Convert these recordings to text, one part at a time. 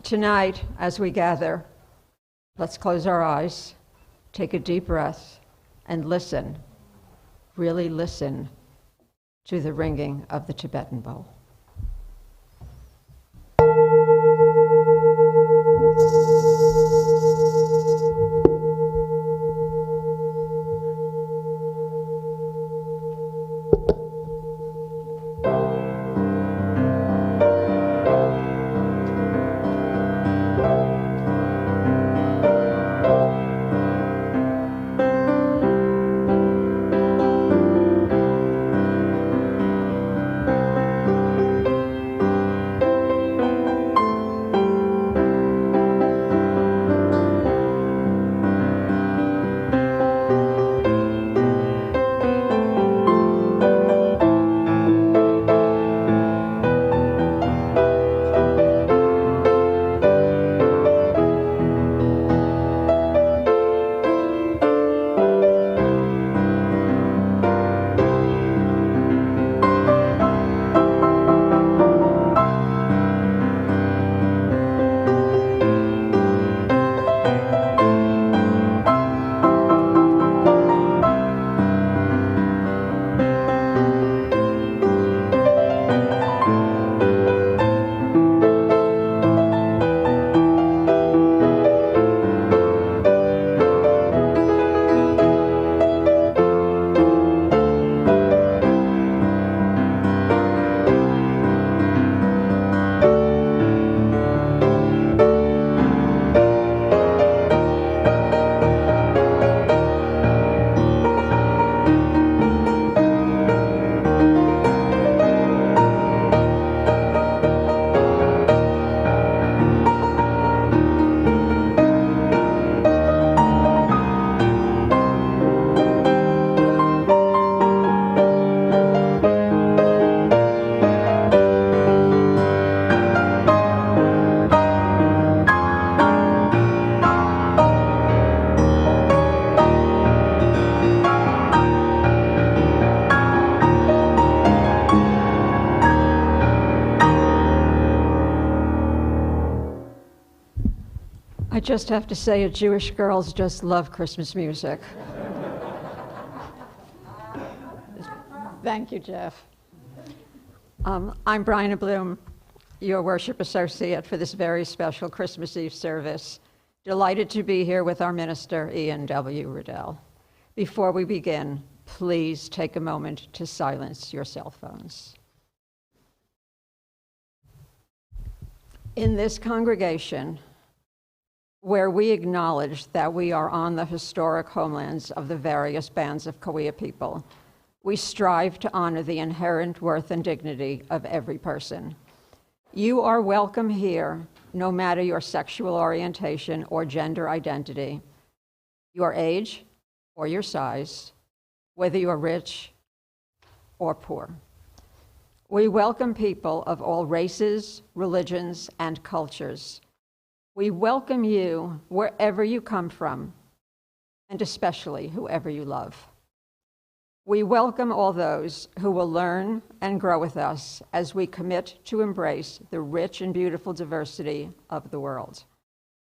Tonight, as we gather, let's close our eyes, take a deep breath, and listen, really listen to the ringing of the Tibetan bowl. I just have to say, Jewish girls just love Christmas music. Thank you, Jeff. I'm Bryna Blum, your worship associate for this very special Christmas Eve service. Delighted to be here with our minister, Ian W. Riddell. Before we begin, please take a moment to silence your cell phones. In this congregation, where we acknowledge that we are on the historic homelands of the various bands of Cahuilla people, we strive to honor the inherent worth and dignity of every person. You are welcome here, no matter your sexual orientation or gender identity, your age or your size, whether you are rich or poor. We welcome people of all races, religions, and cultures. We welcome you wherever you come from, and especially whoever you love. We welcome all those who will learn and grow with us as we commit to embrace the rich and beautiful diversity of the world.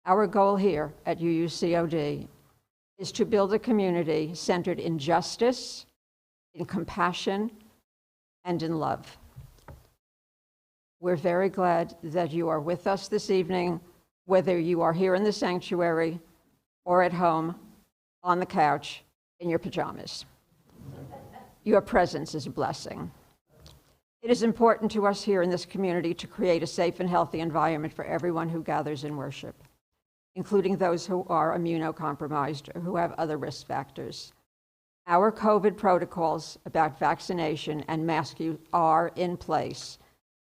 Our goal here at UUCOD is to build a community centered in justice, in compassion, and in love. We're very glad that you are with us this evening, whether you are here in the sanctuary or at home, on the couch, in your pajamas. Your presence is a blessing. It is important to us here in this community to create a safe and healthy environment for everyone who gathers in worship, including those who are immunocompromised or who have other risk factors. Our COVID protocols about vaccination and mask use are in place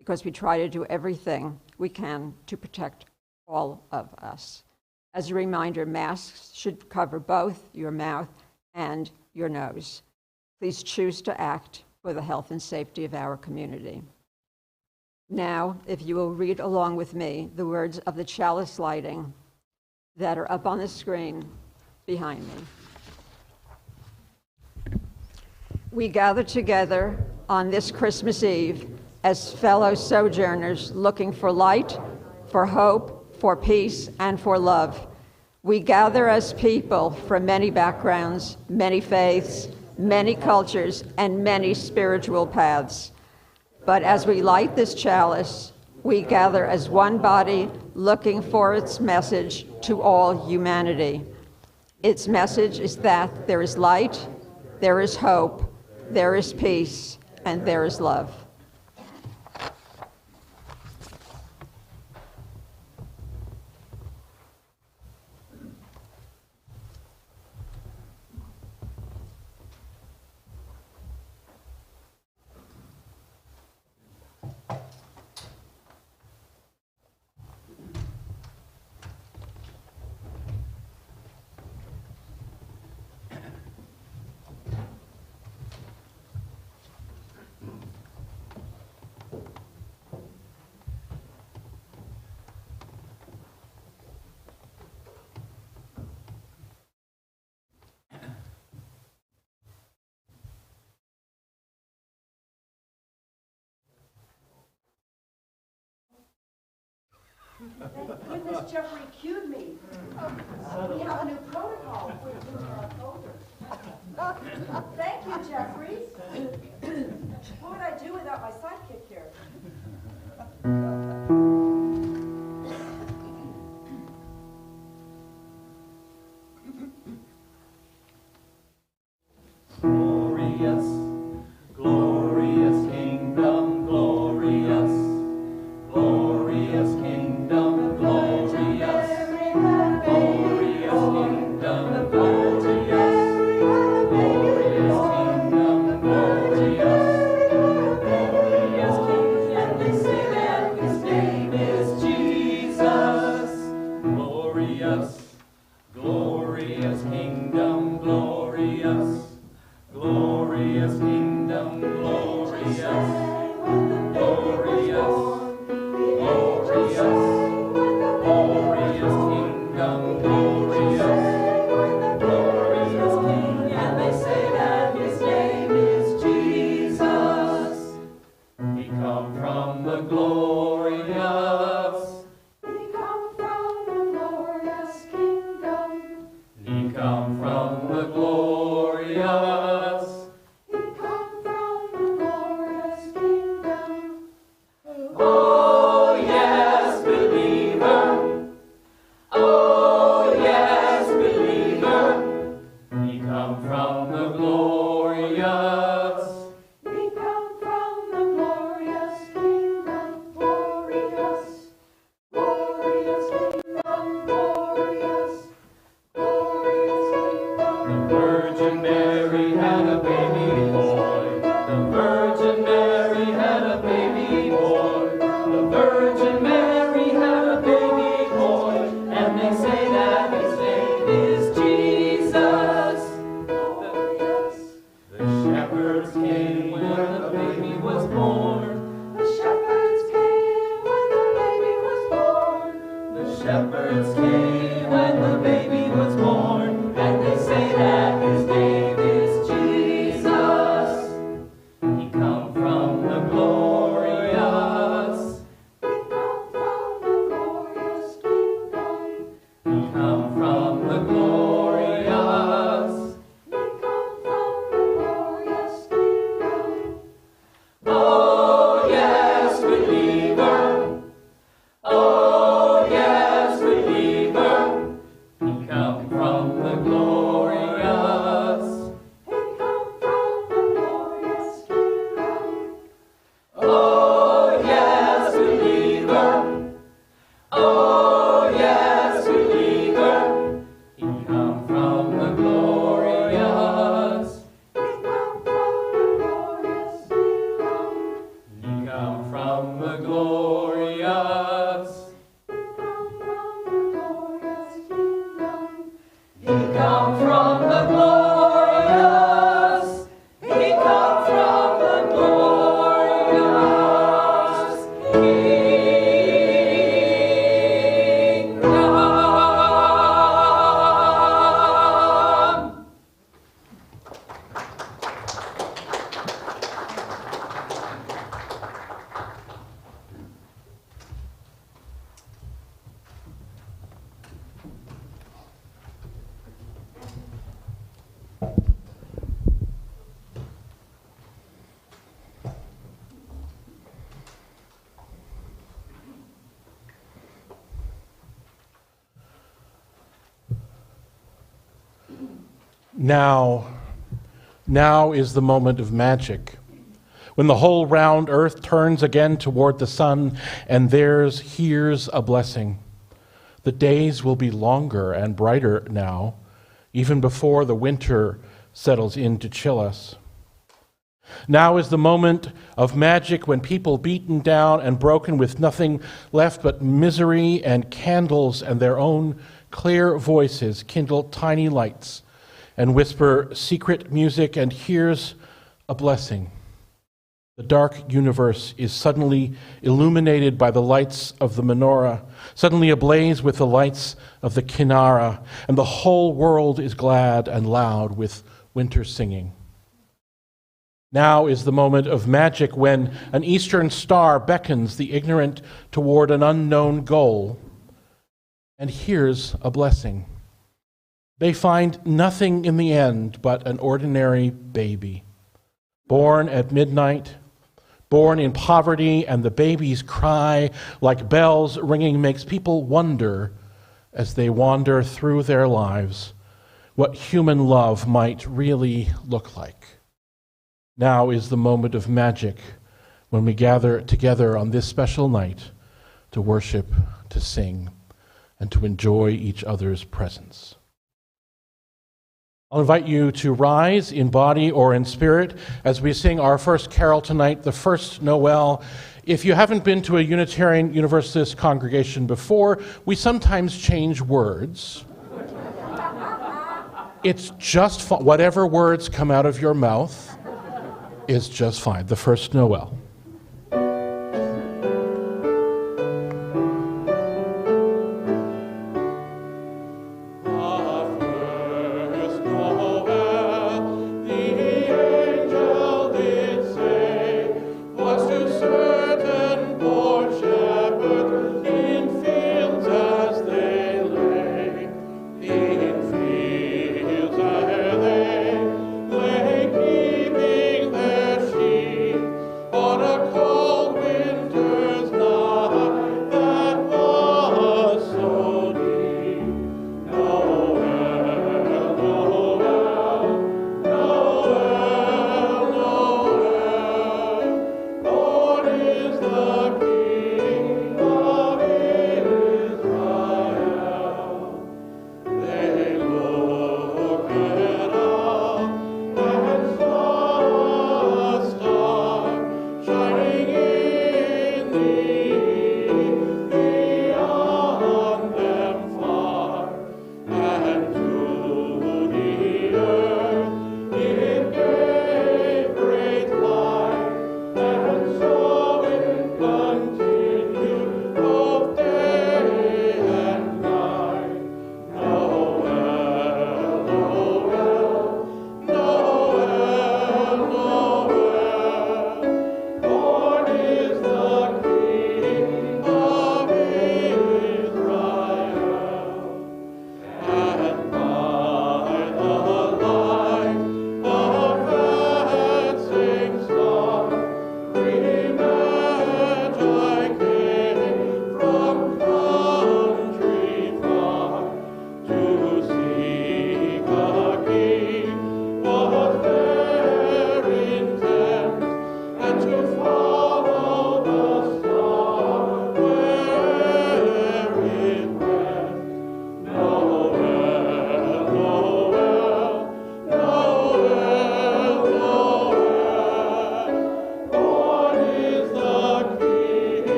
because we try to do everything we can to protect all of us. As a reminder, masks should cover both your mouth and your nose. Please choose to act for the health and safety of our community. Now, if you will read along with me the words of the chalice lighting that are up on the screen behind me. We gather together on this Christmas Eve as fellow sojourners looking for light, for hope, for peace, and for love. We gather as people from many backgrounds, many faiths, many cultures, and many spiritual paths. But as we light this chalice, we gather as one body, looking for its message to all humanity. Its message is that there is light, there is hope, there is peace, and there is love. Thank goodness Jeffrey cued me. We have a new protocol Thank you, Jeffrey. What would I do without my sidekick here? Glorious, glorious kingdom, glorious, glorious kingdom, glorious, glorious kingdom, glorious, glorious kingdom, glorious, glorious king, and they say that his name is Jesus. Glorious, glorious kingdom, glorious, glorious kingdom, glorious, glorious, glorious, glorious kingdom, glorious, glorious king, and they say that his name is Jesus. He come from the glorious, We come from the glorious kingdom. he come from the glorious. We come from the glorious kingdom. Oh yes, believer. Oh yes, believer. We come from the glorious. We come from the glorious kingdom. Glorious, glorious kingdom. Glorious, glorious kingdom. The Virgin Mary had a baby boy. The Virgin Mary had a baby boy. The Virgin Mary had a baby boy. And they say that his name is Jesus. The shepherds came when the baby was born. The shepherds came when the baby was born. The shepherds came when the baby was born. And they say that his name is Jesus. He come from the glorious. We come from the glorious kingdom. He come from the glorious. We come from the glorious kingdom. Oh yes, believer. Oh yes, believer. He come from the glorious. We come from the glorious kingdom. Oh yes, believer. Oh yes, believer. He come from the glorious. We come from the glorious kingdom. He come from the glorious. We come from the glorious kingdom. He come from the glorious. He come from the glorious Now is the moment of magic, when the whole round earth turns again toward the sun, and here's a blessing. The days will be longer and brighter now, even before the winter settles in to chill us. Now is the moment of magic when people beaten down and broken with nothing left but misery and candles and their own clear voices kindle tiny lights and whisper secret music, and here's a blessing. The dark universe is suddenly illuminated by the lights of the menorah, suddenly ablaze with the lights of the kinara, and the whole world is glad and loud with winter singing. Now is the moment of magic when an eastern star beckons the ignorant toward an unknown goal. And here's a blessing. They find nothing in the end but an ordinary baby, born at midnight, born in poverty, and the baby's cry, like bells ringing, makes people wonder as they wander through their lives what human love might really look like. Now is the moment of magic when we gather together on this special night to worship, to sing, and to enjoy each other's presence. I'll invite you to rise in body or in spirit as we sing our first carol tonight, the first Noel. If you haven't been to a Unitarian Universalist congregation before, we sometimes change words. It's just whatever words come out of your mouth is just fine. The first Noel.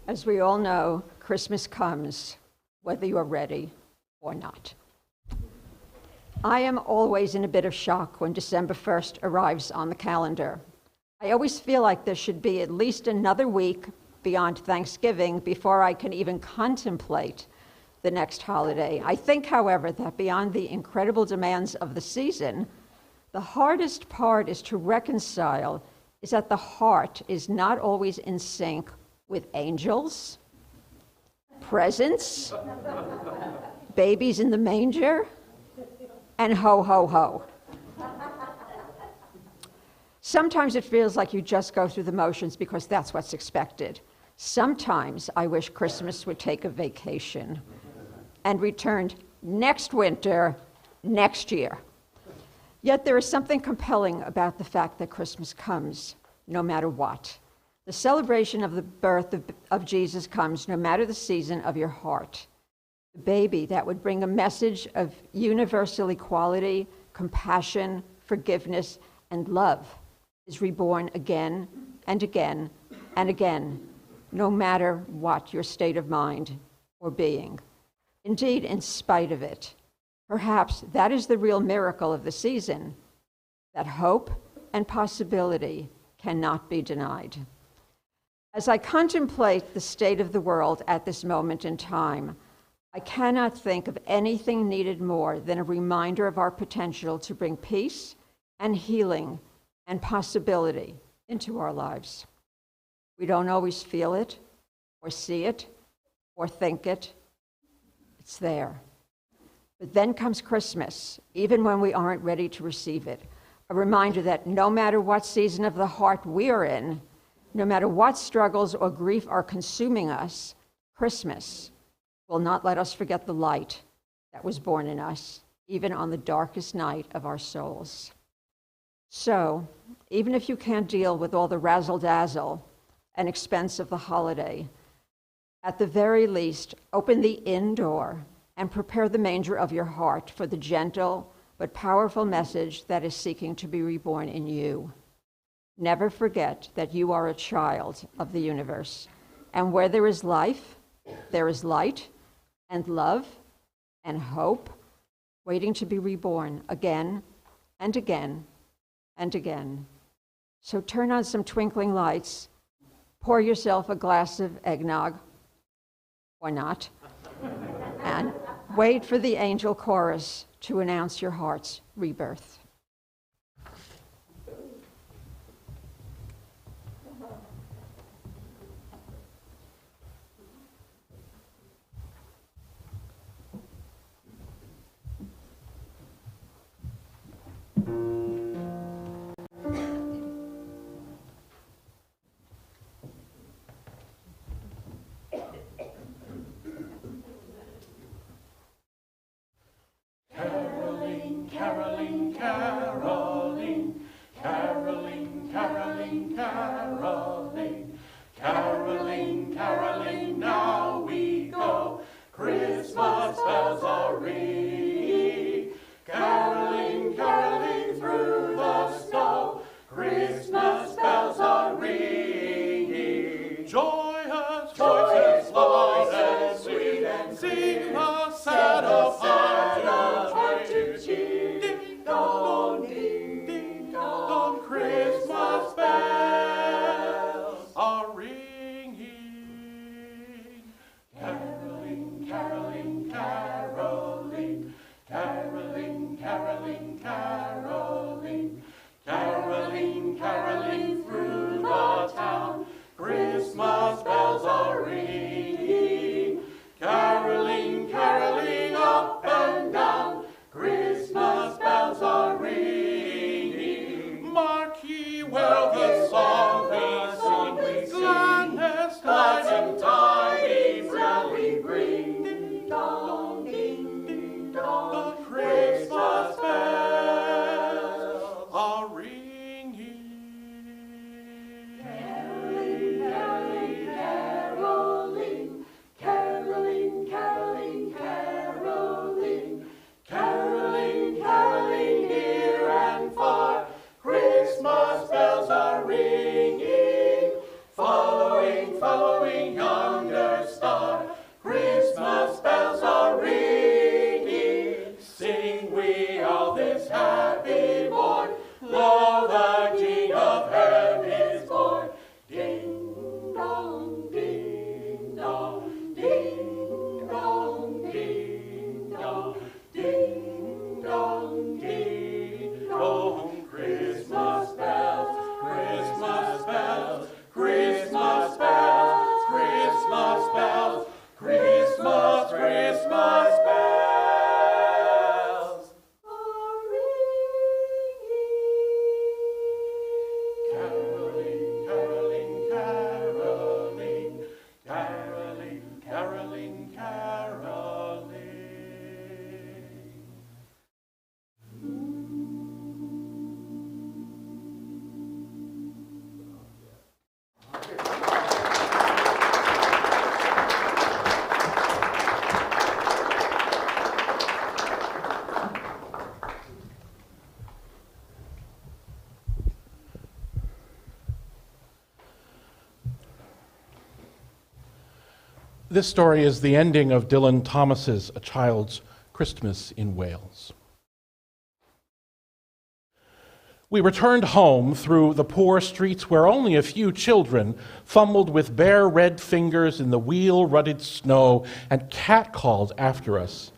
As we all know, Christmas comes whether you are ready or not. I am always in a bit of shock when December 1st arrives on the calendar. I always feel like there should be at least another week beyond Thanksgiving before I can even contemplate the next holiday. I think, however, that beyond the incredible demands of the season, the hardest part is to reconcile is that the heart is not always in sync with angels, presents, babies in the manger, and ho, ho, ho. Sometimes it feels like you just go through the motions because that's what's expected. Sometimes I wish Christmas would take a vacation and returned next winter, next year. Yet there is something compelling about the fact that Christmas comes no matter what. The celebration of the birth of Jesus comes no matter the season of your heart. The baby that would bring a message of universal equality, compassion, forgiveness, and love is reborn again and again and again, no matter what your state of mind or being. Indeed, in spite of it. Perhaps that is the real miracle of the season, that hope and possibility cannot be denied. As I contemplate the state of the world at this moment in time, I cannot think of anything needed more than a reminder of our potential to bring peace and healing and possibility into our lives. We don't always feel it, or see it, or think it. It's there. But then comes Christmas, even when we aren't ready to receive it. A reminder that no matter what season of the heart we are in, no matter what struggles or grief are consuming us, Christmas will not let us forget the light that was born in us, even on the darkest night of our souls. So, even if you can't deal with all the razzle-dazzle and expense of the holiday, at the very least, open the inn door and prepare the manger of your heart for the gentle but powerful message that is seeking to be reborn in you. Never forget that you are a child of the universe, and where there is life, there is light and love and hope waiting to be reborn again and again and again. So turn on some twinkling lights, pour yourself a glass of eggnog, or not, and wait for the angel chorus to announce your heart's rebirth. Caroling, caroling, caroling, caroling, caroling, caroling, caroling, caroling, now we go. Christmas bells are ringing, caroling, caroling through the snow. Christmas bells are ringing, joyous voices loud and sweet, and sing the sad of heart to cheer. Ding dong, ding ding dong, Christmas bells are ringing. Caroling, caroling, caroling, caroling, caroling, caroling, caroling, caroling through the town. Christmas bells are ringing, caroling, caroling up and down. Christmas bells are ringing. Mark ye well the song we sing, gladness, light and tidings we bring. Ding dong, ding ding dong, the Christmas bells are ringing. Caroling, caroling, caroling, caroling, caroling, caroling, caroling near and far. Christmas bells are ringing, following, following yonder star. Christmas bells are ringing, sing we all this happy morn. Lo, the King of heaven is born. Ding dong, ding dong, ding dong, ding dong, ding dong, ding dong. Christmas bells, Christmas This story is the ending of Dylan Thomas's A Child's Christmas in Wales. We returned home through the poor streets where only a few children fumbled with bare red fingers in the wheel-rutted snow and catcalled after us,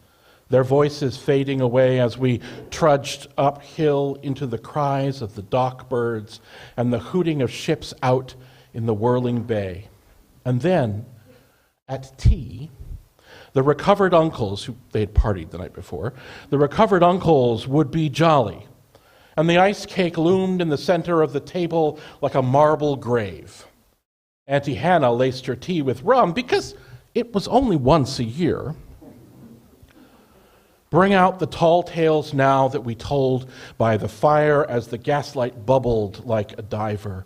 their voices fading away as we trudged uphill into the cries of the dock birds and the hooting of ships out in the whirling bay. And then, at tea, the recovered uncles, who they had partied the night before, the recovered uncles would be jolly, and the ice cake loomed in the center of the table like a marble grave. Auntie Hannah laced her tea with rum because it was only once a year. Bring out the tall tales now that we told by the fire as the gaslight bubbled like a diver.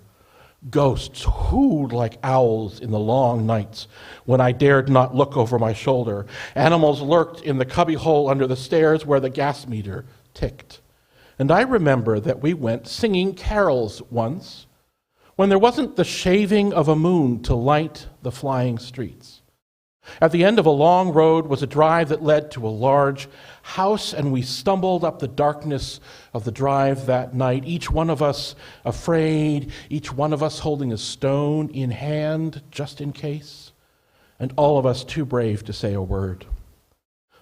Ghosts hooed like owls in the long nights when I dared not look over my shoulder. Animals lurked in the cubbyhole under the stairs where the gas meter ticked. And I remember that we went singing carols once when there wasn't the shaving of a moon to light the flying streets. At the end of a long road was a drive that led to a large house, and we stumbled up the darkness of the drive that night, each one of us afraid, each one of us holding a stone in hand just in case, and all of us too brave to say a word.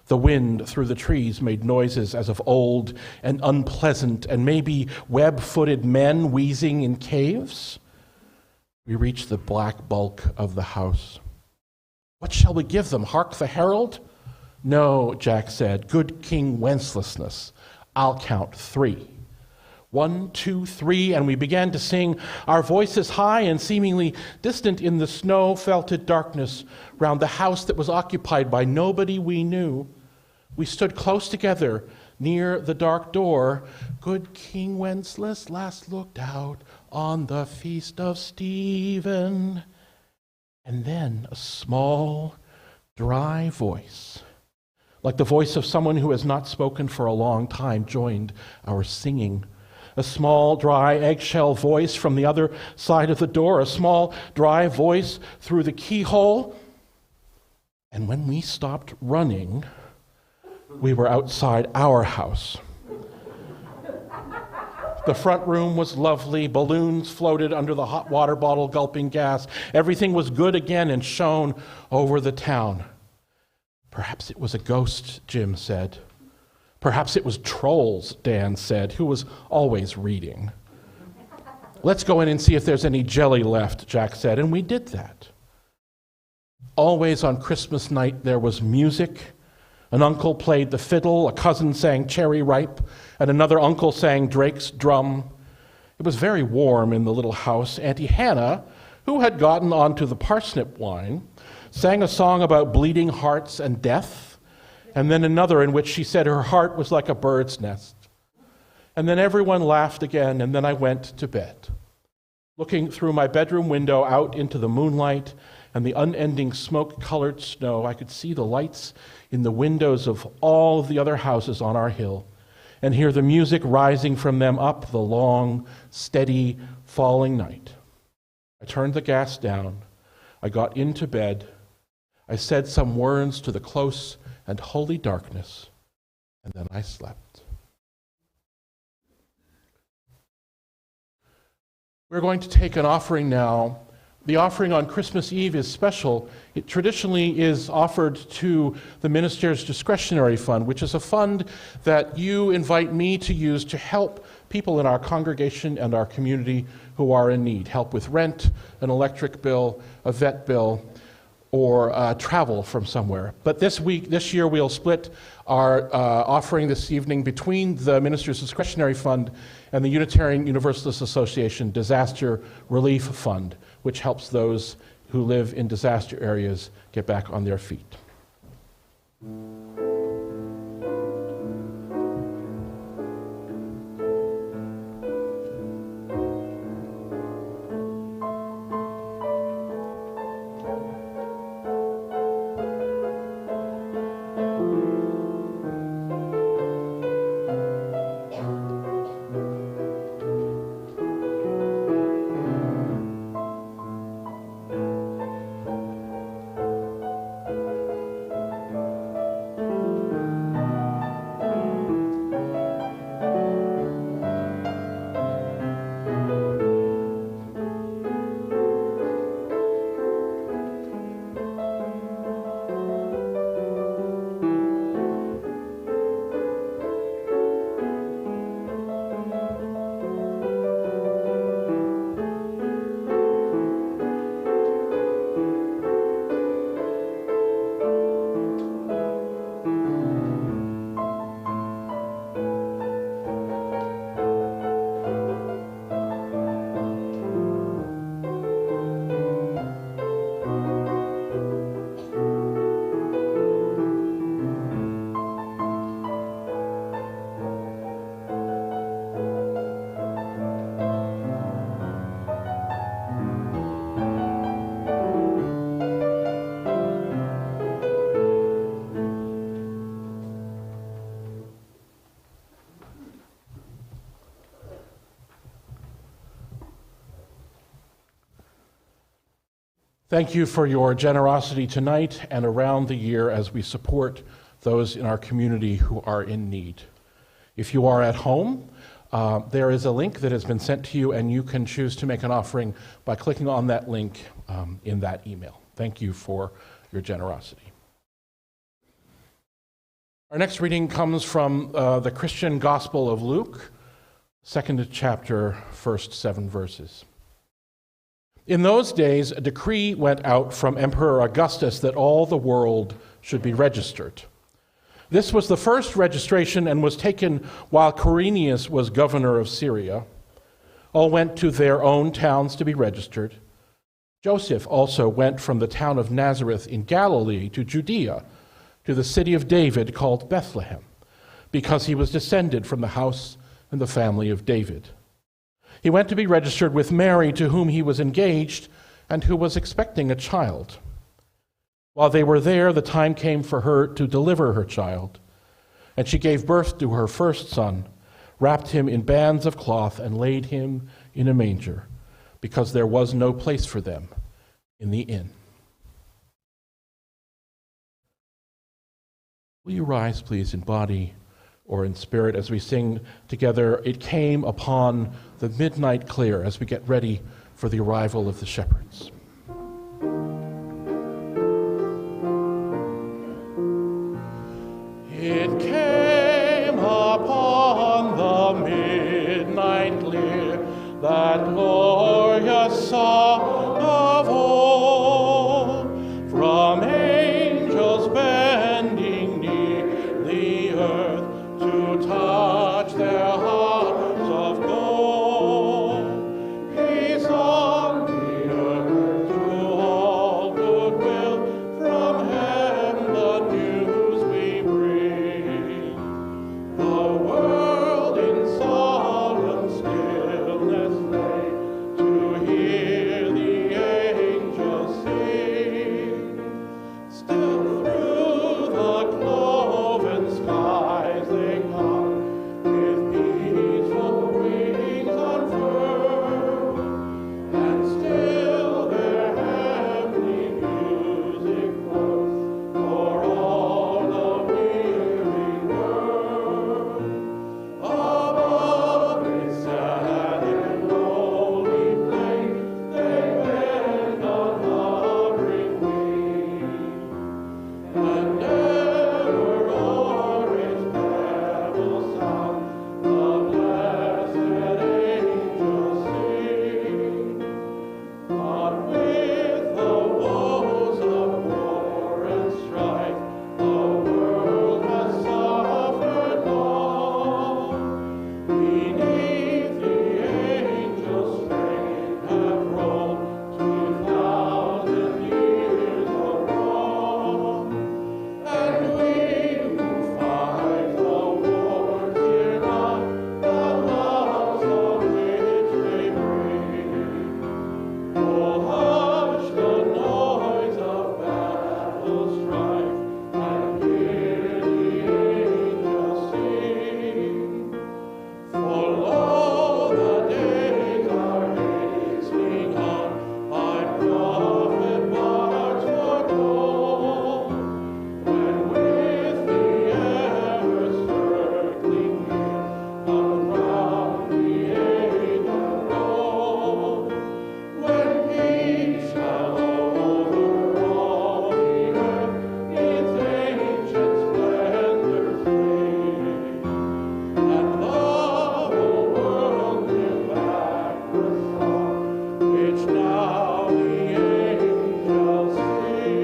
The wind through the trees made noises as of old and unpleasant, and maybe web-footed men wheezing in caves. We reached the black bulk of the house. What shall we give them? Hark the herald? No, Jack said. Good King Wenceslausness. I'll count 3. 1, 2, 3, and we began to sing, our voices high and seemingly distant in the snow-felted darkness round the house that was occupied by nobody we knew. We stood close together near the dark door. Good King Wenceslas last looked out on the feast of Stephen. And then a small, dry voice, like the voice of someone who has not spoken for a long time, joined our singing. A small, dry, eggshell voice from the other side of the door, a small, dry voice through the keyhole. And when we stopped running, we were outside our house. The front room was lovely. Balloons floated under the hot water bottle gulping gas. Everything was good again and shone over the town. Perhaps it was a ghost, Jim said. Perhaps it was trolls, Dan said, who was always reading. Let's go in and see if there's any jelly left, Jack said, and we did that. Always on Christmas night there was music. An uncle played the fiddle, a cousin sang Cherry Ripe, and another uncle sang Drake's Drum. It was very warm in the little house. Auntie Hannah, who had gotten onto the parsnip wine, sang a song about bleeding hearts and death, and then another in which she said her heart was like a bird's nest. And then everyone laughed again, and then I went to bed. Looking through my bedroom window out into the moonlight and the unending smoke-colored snow, I could see the lights in the windows of all of the other houses on our hill and hear the music rising from them up the long, steady, falling night. I turned the gas down. I got into bed. I said some words to the close and holy darkness, and then I slept. We're going to take an offering now. The offering on Christmas Eve is special. It traditionally is offered to the minister's discretionary fund, which is a fund that you invite me to use to help people in our congregation and our community who are in need. Help with rent, an electric bill, a vet bill, or travel from somewhere. But this year, we'll split our offering this evening between the minister's discretionary fund and the Unitarian Universalist Association Disaster Relief Fund, which helps those who live in disaster areas get back on their feet. Thank you for your generosity tonight and around the year as we support those in our community who are in need. If you are at home, there is a link that has been sent to you, and you can choose to make an offering by clicking on that link in that email. Thank you for your generosity. Our next reading comes from the Christian Gospel of Luke, 2nd chapter, first 7 verses. In those days, a decree went out from Emperor Augustus that all the world should be registered. This was the first registration and was taken while Quirinius was governor of Syria. All went to their own towns to be registered. Joseph also went from the town of Nazareth in Galilee to Judea, to the city of David called Bethlehem, because he was descended from the house and the family of David. He went to be registered with Mary, to whom he was engaged and who was expecting a child. While they were there, the time came for her to deliver her child, and she gave birth to her first son, wrapped him in bands of cloth, and laid him in a manger, because there was no place for them in the inn. Will you rise, please, in body or in spirit as we sing together, "It Came Upon the Midnight Clear," as we get ready for the arrival of the shepherds. It came upon the midnight clear, that glorious song of old, from angels bending near the earth to touch their hearts of gold. Peace on the earth to all goodwill, from heaven the news we bring. The world in solemn stillness lay to hear the angels sing. Still through the cloven skies they come, with peaceful wings unfurled, and still their heavenly music flows for all the weary world. Above this sad and lonely plain, they bend on hovering wing, and never o'er its pebble sound the blessed angels sing. But with the woes of war and strife, the world has suffered long. Beneath the angels' train have rolled 2,000 years of wrong. And we who fight the wars hear not the loves of which they bring. Oh, hush the noise of battle strife, and hear the angels sing. For lo, the days are hastening on, by prophet marks foretold, when with the ever-circling year around the angel roll, when peace shall over all the earth its ancient splendors fade, and the whole world give back the song which now the angels sing.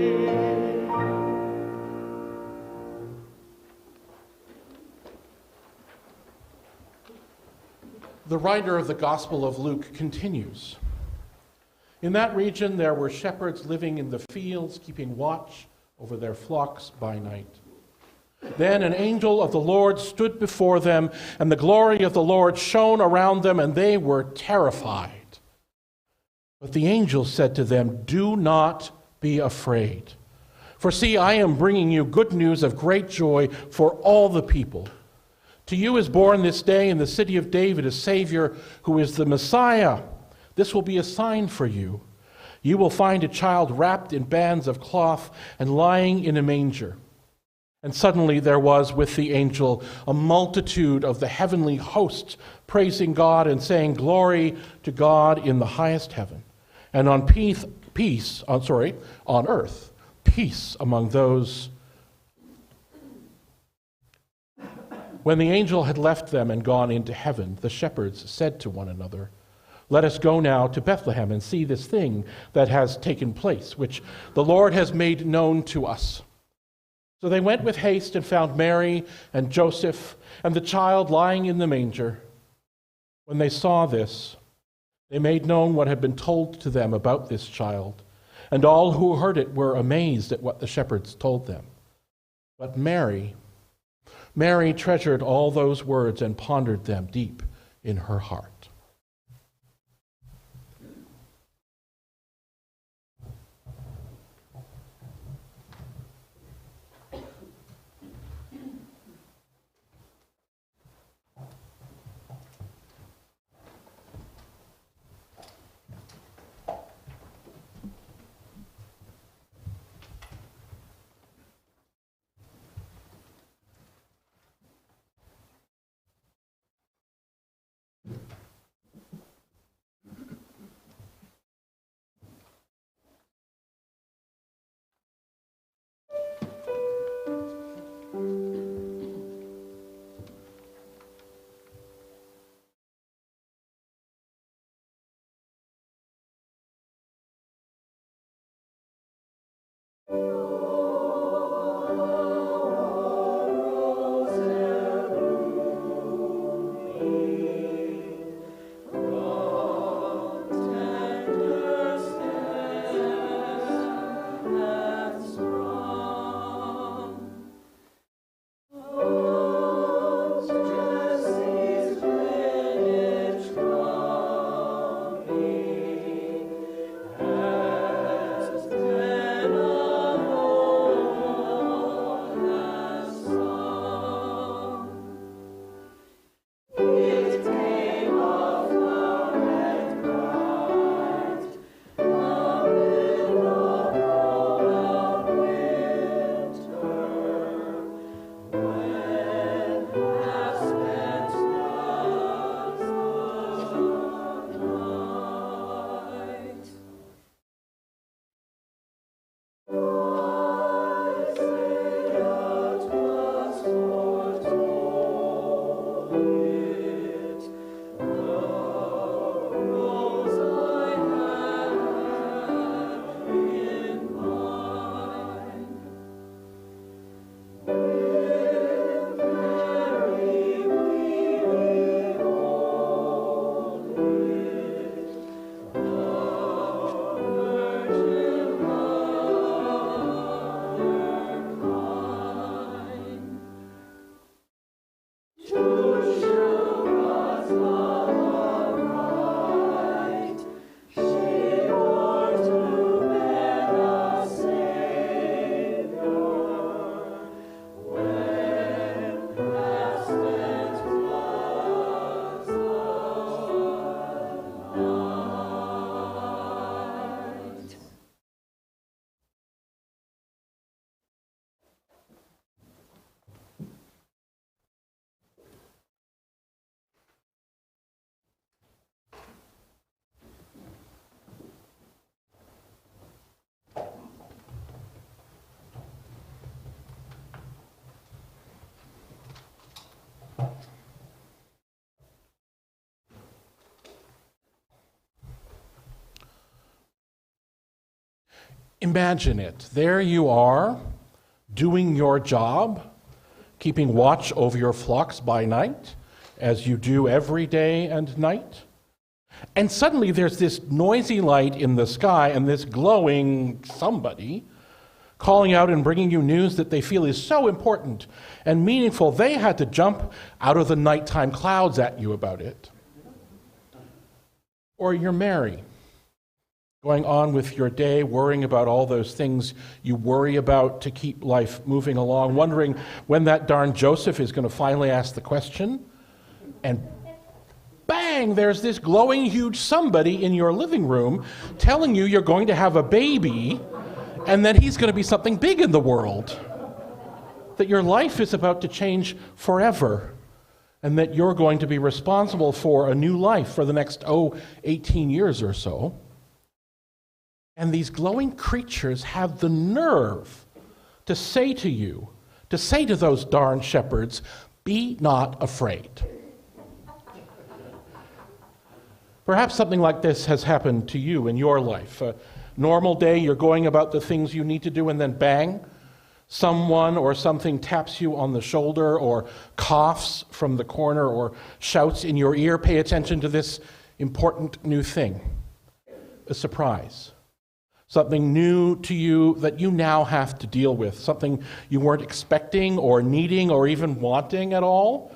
The writer of the Gospel of Luke continues. In that region there were shepherds living in the fields, keeping watch over their flocks by night. Then an angel of the Lord stood before them, and the glory of the Lord shone around them, and they were terrified. But the angel said to them, "Do not be afraid. For see, I am bringing you good news of great joy for all the people. To you is born this day in the city of David a Savior, who is the Messiah. This will be a sign for you. You will find a child wrapped in bands of cloth and lying in a manger." And suddenly there was with the angel a multitude of the heavenly hosts praising God and saying, "Glory to God in the highest heaven, and on earth, peace among those." When the angel had left them and gone into heaven, the shepherds said to one another, "Let us go now to Bethlehem and see this thing that has taken place, which the Lord has made known to us." So they went with haste and found Mary and Joseph and the child lying in the manger. When they saw this, they made known what had been told to them about this child, and all who heard it were amazed at what the shepherds told them. But Mary treasured all those words and pondered them deep in her heart. Imagine it. There you are, doing your job, keeping watch over your flocks by night, as you do every day and night. And suddenly there's this noisy light in the sky and this glowing somebody calling out and bringing you news that they feel is so important and meaningful, they had to jump out of the nighttime clouds at you about it. Or you're Mary, going on with your day, worrying about all those things you worry about to keep life moving along, wondering when that darn Joseph is going to finally ask the question, and bang! bang, there's this glowing huge somebody in your living room telling you you're going to have a baby and that he's going to be something big in the world. That your life is about to change forever and that you're going to be responsible for a new life for the next, 18 years or so. And these glowing creatures have the nerve to say to you, to say to those darn shepherds, be not afraid. Perhaps something like this has happened to you in your life. A normal day, you're going about the things you need to do, and then bang, someone or something taps you on the shoulder or coughs from the corner or shouts in your ear, pay attention to this important new thing. A surprise. Something new to you that you now have to deal with. Something you weren't expecting or needing or even wanting at all.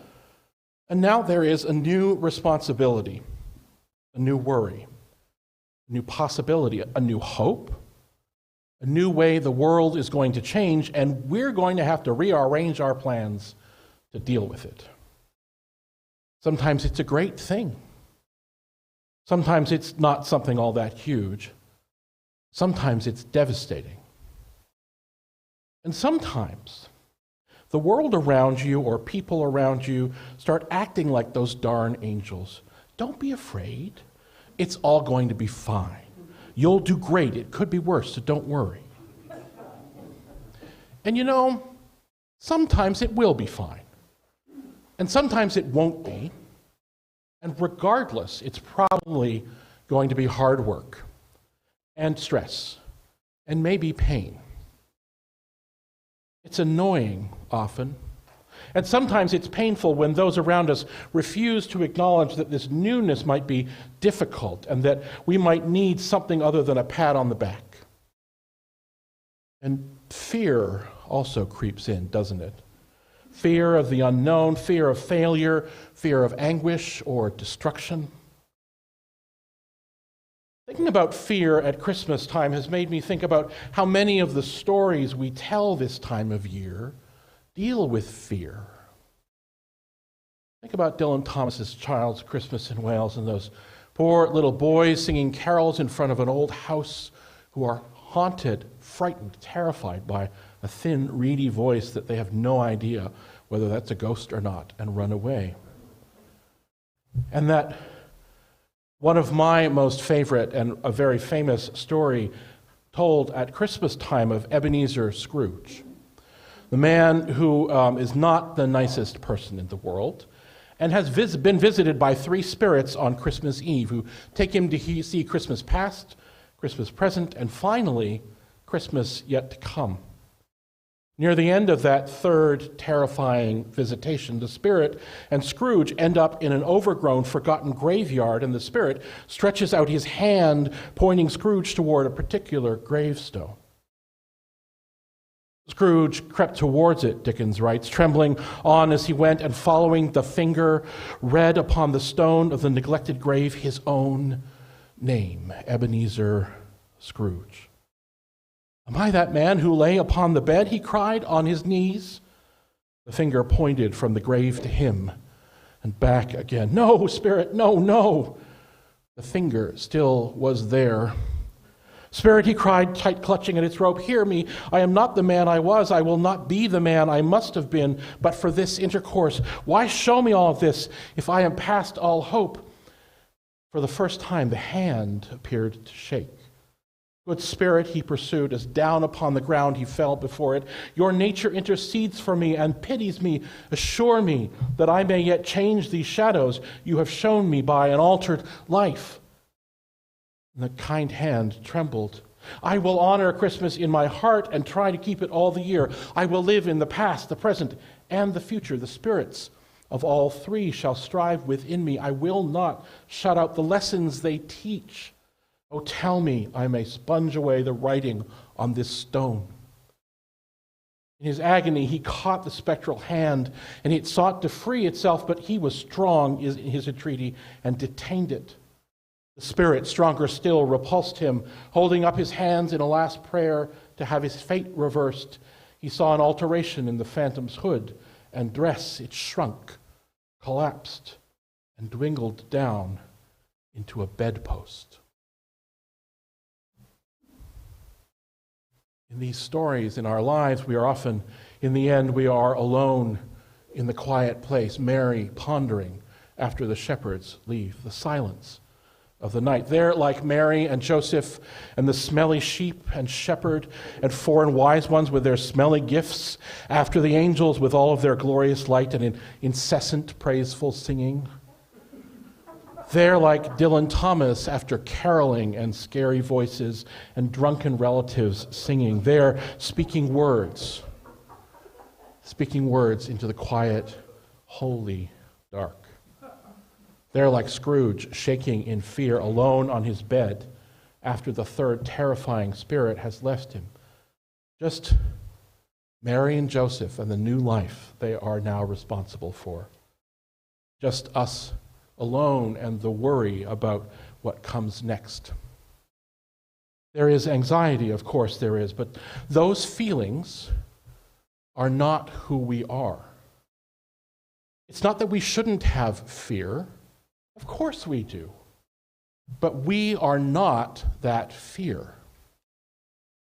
And now there is a new responsibility, a new worry, a new possibility, a new hope, a new way the world is going to change, and we're going to have to rearrange our plans to deal with it. Sometimes it's a great thing. Sometimes it's not something all that huge. Sometimes it's devastating. And sometimes the world around you or people around you start acting like those darn angels. Don't be afraid. It's all going to be fine. You'll do great. It could be worse, so don't worry. And you know, sometimes it will be fine. And sometimes it won't be. And regardless, it's probably going to be hard work and stress and maybe pain. It's annoying often. And sometimes it's painful when those around us refuse to acknowledge that this newness might be difficult and that we might need something other than a pat on the back. And fear also creeps in, doesn't it? Fear of the unknown, fear of failure, fear of anguish or destruction. Thinking about fear at Christmas time has made me think about how many of the stories we tell this time of year deal with fear. Think about Dylan Thomas's Child's Christmas in Wales and those poor little boys singing carols in front of an old house who are haunted, frightened, terrified by a thin, reedy voice that they have no idea whether that's a ghost or not, and run away. And that one of my most favorite and a very famous story told at Christmas time of Ebenezer Scrooge, the man who is not the nicest person in the world and has been visited by three spirits on Christmas Eve who take him to see Christmas past, Christmas present, and finally, Christmas yet to come. Near the end of that third terrifying visitation, the spirit and Scrooge end up in an overgrown, forgotten graveyard, and the spirit stretches out his hand, pointing Scrooge toward a particular gravestone. Scrooge crept towards it, Dickens writes, trembling on as he went, and following the finger, read upon the stone of the neglected grave his own name, Ebenezer Scrooge. Am I that man who lay upon the bed? He cried on his knees. The finger pointed from the grave to him and back again. No, spirit, no, no. The finger still was there. Spirit, he cried, tight clutching at its rope, hear me. I am not the man I was. I will not be the man I must have been, but for this intercourse. Why show me all of this if I am past all hope? For the first time, the hand appeared to shake. Good Spirit, he pursued, as down upon the ground he fell before it. Your nature intercedes for me and pities me. Assure me that I may yet change these shadows you have shown me by an altered life. And the kind hand trembled. I will honor Christmas in my heart and try to keep it all the year. I will live in the past, the present, and the future. The spirits of all three shall strive within me. I will not shut out the lessons they teach. Oh, tell me I may sponge away the writing on this stone. In his agony, he caught the spectral hand, and it sought to free itself, but he was strong in his entreaty and detained it. The spirit, stronger still, repulsed him, holding up his hands in a last prayer to have his fate reversed. He saw an alteration in the phantom's hood and dress. It shrunk, collapsed, and dwindled down into a bedpost. In these stories in our lives, we are often, in the end, we are alone in the quiet place, Mary pondering after the shepherds leave, the silence of the night. There, like Mary and Joseph and the smelly sheep and shepherd and foreign wise ones with their smelly gifts, after the angels with all of their glorious light and incessant praiseful singing. There, like Dylan Thomas, after caroling and scary voices and drunken relatives singing. There, speaking words into the quiet, holy dark. There, like Scrooge, shaking in fear, alone on his bed after the third terrifying spirit has left him. Just Mary and Joseph and the new life they are now responsible for. Just us alone and the worry about what comes next. There is anxiety, of course there is, but those feelings are not who we are. It's not that we shouldn't have fear. Of course we do. But we are not that fear.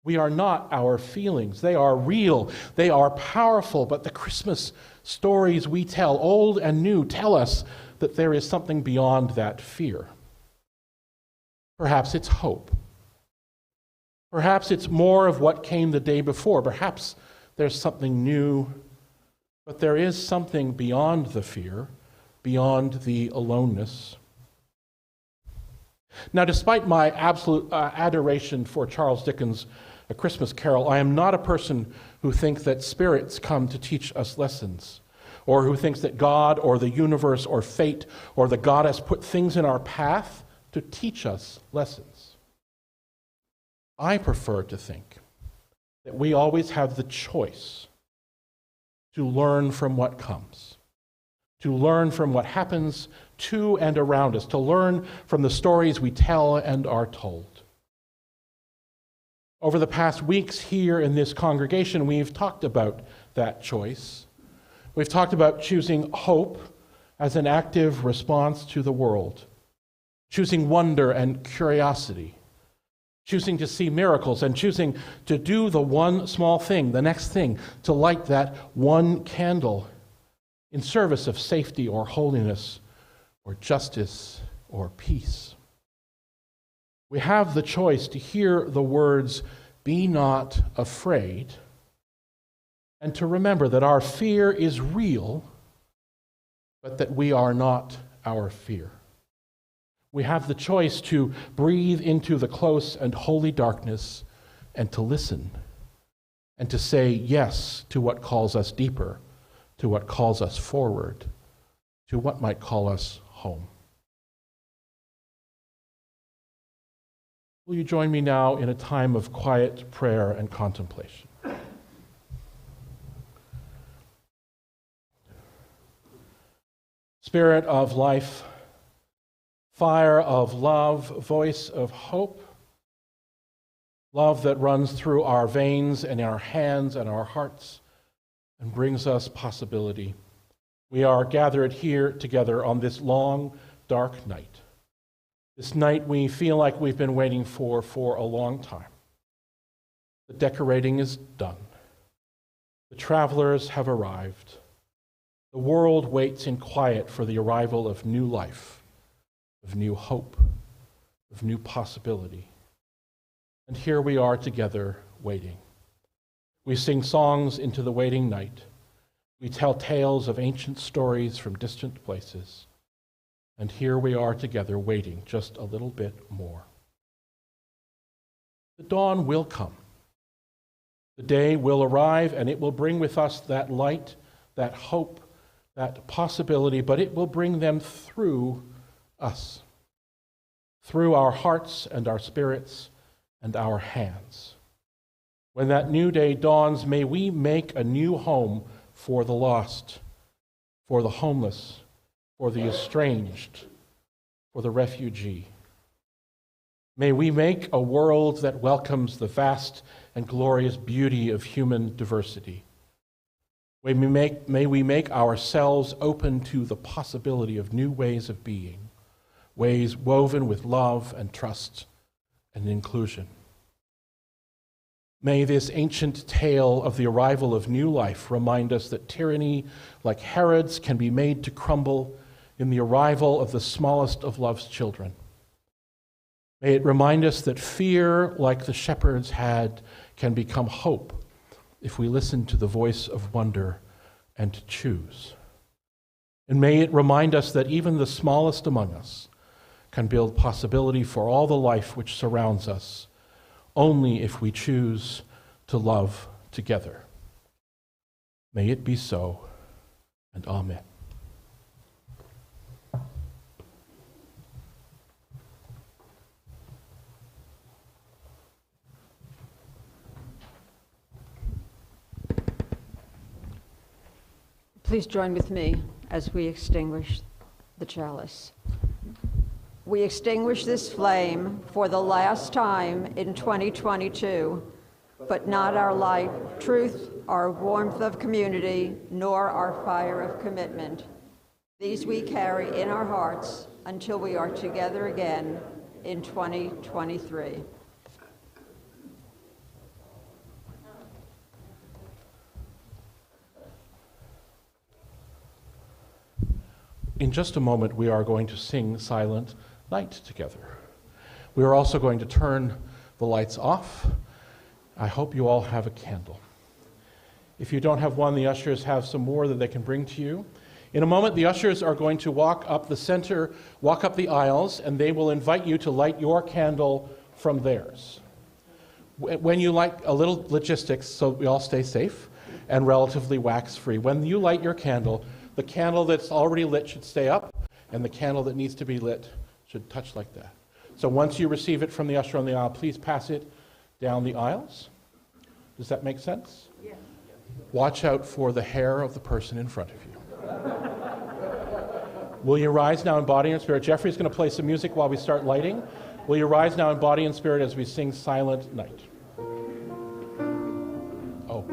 We are not our feelings. They are real. They are powerful. But the Christmas stories we tell, old and new, tell us that there is something beyond that fear. Perhaps it's hope. Perhaps it's more of what came the day before. Perhaps there's something new. But there is something beyond the fear, beyond the aloneness. Now, despite my absolute adoration for Charles Dickens' A Christmas Carol, I am not a person who thinks that spirits come to teach us lessons, or who thinks that God or the universe or fate or the goddess put things in our path to teach us lessons. I prefer to think that we always have the choice to learn from what comes, to learn from what happens to and around us, to learn from the stories we tell and are told. Over the past weeks here in this congregation, we've talked about that choice. We've talked about choosing hope as an active response to the world, choosing wonder and curiosity, choosing to see miracles, and choosing to do the one small thing, the next thing, to light that one candle in service of safety or holiness or justice or peace. We have the choice to hear the words, "Be not afraid," and to remember that our fear is real, but that we are not our fear. We have the choice to breathe into the close and holy darkness and to listen and to say yes to what calls us deeper, to what calls us forward, to what might call us home. Will you join me now in a time of quiet prayer and contemplation? Spirit of life, fire of love, voice of hope, love that runs through our veins and our hands and our hearts and brings us possibility. We are gathered here together on this long, dark night. This night we feel like we've been waiting for a long time. The decorating is done. The travelers have arrived. The world waits in quiet for the arrival of new life, of new hope, of new possibility. And here we are together waiting. We sing songs into the waiting night. We tell tales of ancient stories from distant places. And here we are together waiting just a little bit more. The dawn will come. The day will arrive, and it will bring with us that light, that hope, that possibility, but it will bring them through us, through our hearts and our spirits and our hands. When that new day dawns, may we make a new home for the lost, for the homeless, for the estranged, for the refugee. May we make a world that welcomes the vast and glorious beauty of human diversity. May we make ourselves open to the possibility of new ways of being, ways woven with love and trust and inclusion. May this ancient tale of the arrival of new life remind us that tyranny, like Herod's, can be made to crumble in the arrival of the smallest of love's children. May it remind us that fear, like the shepherds had, can become hope if we listen to the voice of wonder and choose. And may it remind us that even the smallest among us can build possibility for all the life which surrounds us, only if we choose to love together. May it be so, and amen. Please join with me as we extinguish the chalice. We extinguish this flame for the last time in 2022, but not our light, truth, our warmth of community, nor our fire of commitment. These we carry in our hearts until we are together again in 2023. In just a moment, we are going to sing Silent Night together. We are also going to turn the lights off. I hope you all have a candle. If you don't have one, the ushers have some more that they can bring to you. In a moment, the ushers are going to walk up the center, walk up the aisles, and they will invite you to light your candle from theirs. When you light, a little logistics so we all stay safe and relatively wax-free. When you light your candle, the candle that's already lit should stay up, and the candle that needs to be lit should touch like that. So once you receive it from the usher on the aisle, please pass it down the aisles. Does that make sense? Yes. Watch out for the hair of the person in front of you. Will you rise now in body and spirit? Jeffrey's going to play some music while we start lighting. Will you rise now in body and spirit as we sing Silent Night? Oh.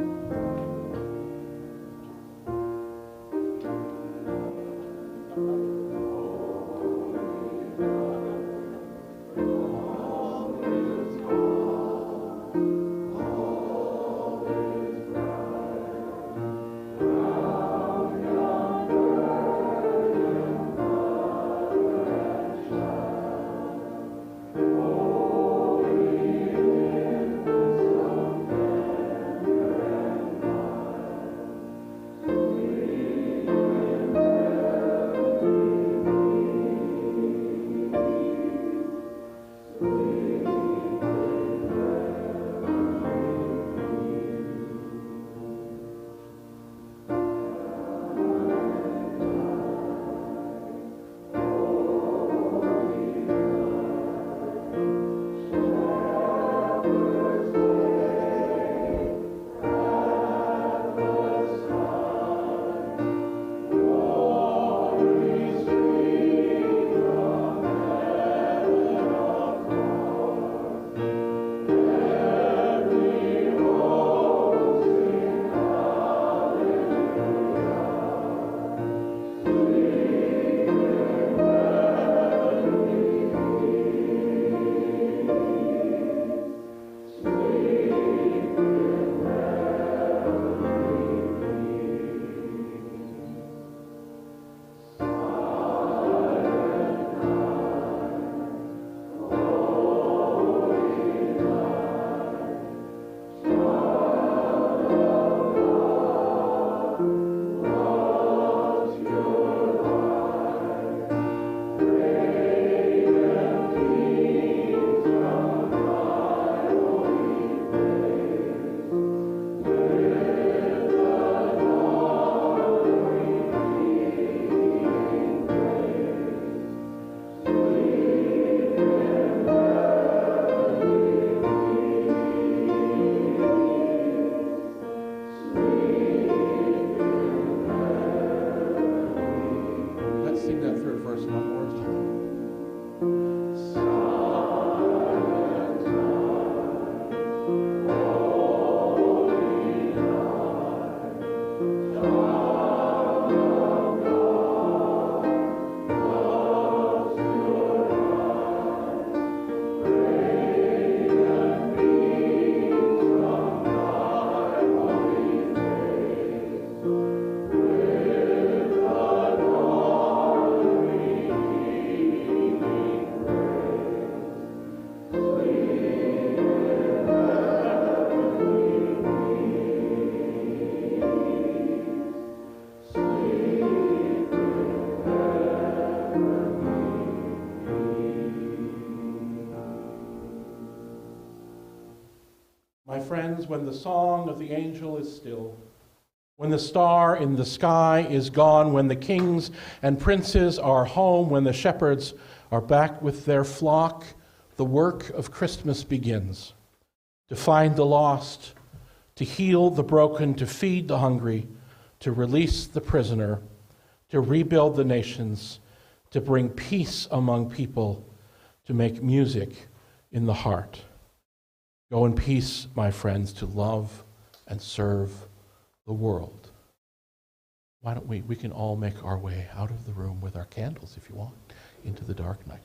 friends, when the song of the angel is still, when the star in the sky is gone, when the kings and princes are home, when the shepherds are back with their flock, the work of Christmas begins. To find the lost, to heal the broken, to feed the hungry, to release the prisoner, to rebuild the nations, to bring peace among people, to make music in the heart. Go in peace, my friends, to love and serve the world. Why don't we can all make our way out of the room with our candles, if you want, into the dark night.